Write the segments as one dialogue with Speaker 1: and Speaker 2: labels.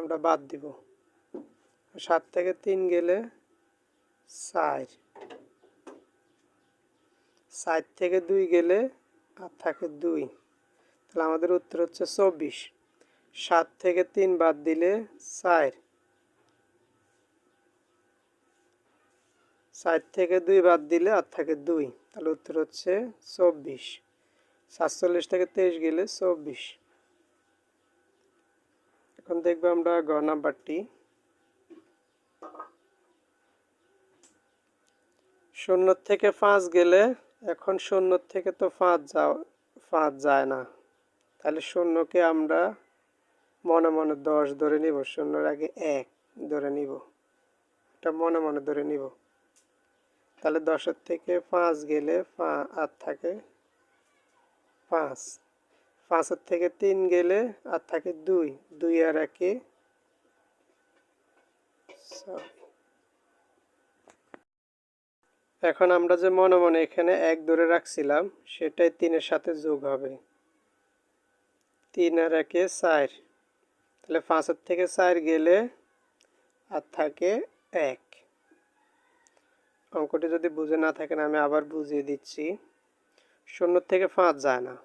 Speaker 1: আমরা বাদ দিব। 7 থেকে 3 গেলে 4, 4 থেকে 2 গেলে আর থাকে 2, তাহলে আমাদের উত্তর হচ্ছে 24। 7 থেকে 3 বাদ দিলে 4, 4 থেকে 2 বাদ দিলে আর থাকে 2, তাহলে উত্তর হচ্ছে 24। 47 থেকে 23 গেলে 24। এখন দেখবো আমরা গ নাম্বারটি। 0 থেকে 5 গেলে, এখন 0 থেকে তো 5 যায় না, তাহলে 0কে আমরা মনে মনে 10 ধরে নিব। 0-এর আগে 1 ধরে নিব, এটা মনে মনে ধরে নিব। তাহলে 10 থেকে 5 গেলে আর থাকে 5, 5 থেকে 3 গেলে আর থাকে 2, 2 আর 1 এখন আমরা যে মনে মনে এখানে 1 ধরে রাখছিলাম সেটাই 3-এর সাথে যোগ হবে। 3 আর 1 4, তাহলে 5 থেকে 4 গেলে আর থাকে 1। অঙ্কটি যদি বুঝে না থাকেন আমি আবার বুঝিয়ে দিচ্ছি। 0 থেকে 5 যায় না,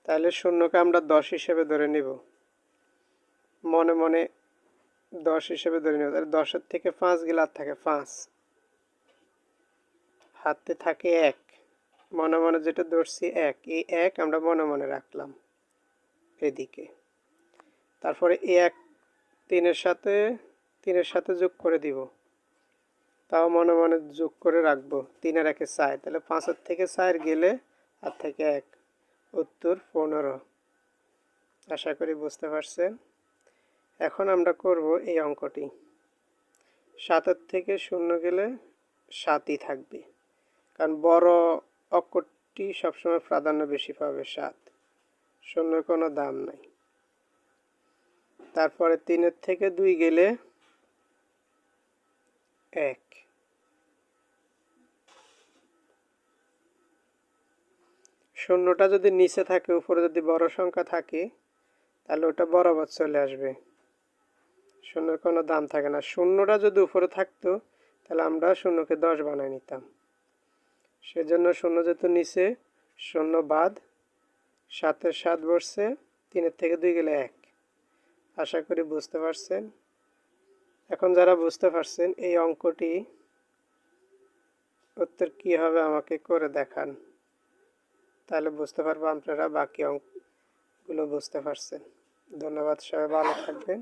Speaker 1: তাহলে 0কে আমরা 10 হিসেবে ধরে নিব। মনে মনে 10 হিসেবে ধরে নিব, তাহলে 10 থেকে 5 গেলে আর থাকে 5, হাতে থাকে 1, মনে মনে যেটা ধরছি 1, এই 1 আমরা মনে মনে রাখলাম এদিকে। তারপরে এই 1 3-এর সাথে যোগ করে দিব, তাও মনে মনে যোগ করে রাখবো। 3 আর 1 4, তাহলে 5 থেকে 4 গেলে আর থেকে 1, উত্তর 15। আশা করি বুঝতে পারছেন। এখন আমরা করব এই অঙ্কটি। 7 থেকে 0 গেলে 7ই থাকবে, কারণ বড় অক্ষরটি সবসময় প্রাধান্য বেশি পাবে 7, 0-এর কোনো দাম নাই। তারপরে 3 থেকে 2 গেলে 1, 0টা যদি নিচে থাকে, উপরে যদি বড় সংখ্যা থাকে তাহলে ওটা বরাবর চলে আসবে, 0-এর কোনো দাম থাকে না। 0টা যদি উপরে থাকতো তাহলে আমরা 0কে 10 বানাই নিতাম, সেজন্য 0 যেহেতু নিচে, 0 বাদ, 7-এর 7 বসছে, 3 থেকে 2 গেলে 1। আশা করি বুঝতে পারছেন। এখন যারা বুঝতে পারছেন এই অঙ্কটি উত্তর কি হবে আমাকে করে দেখান, তাহলে বুঝতে পারবো আপনারা বাকি অঙ্কগুলো বুঝতে পারছেন। ধন্যবাদ, সবাই ভালো থাকবেন।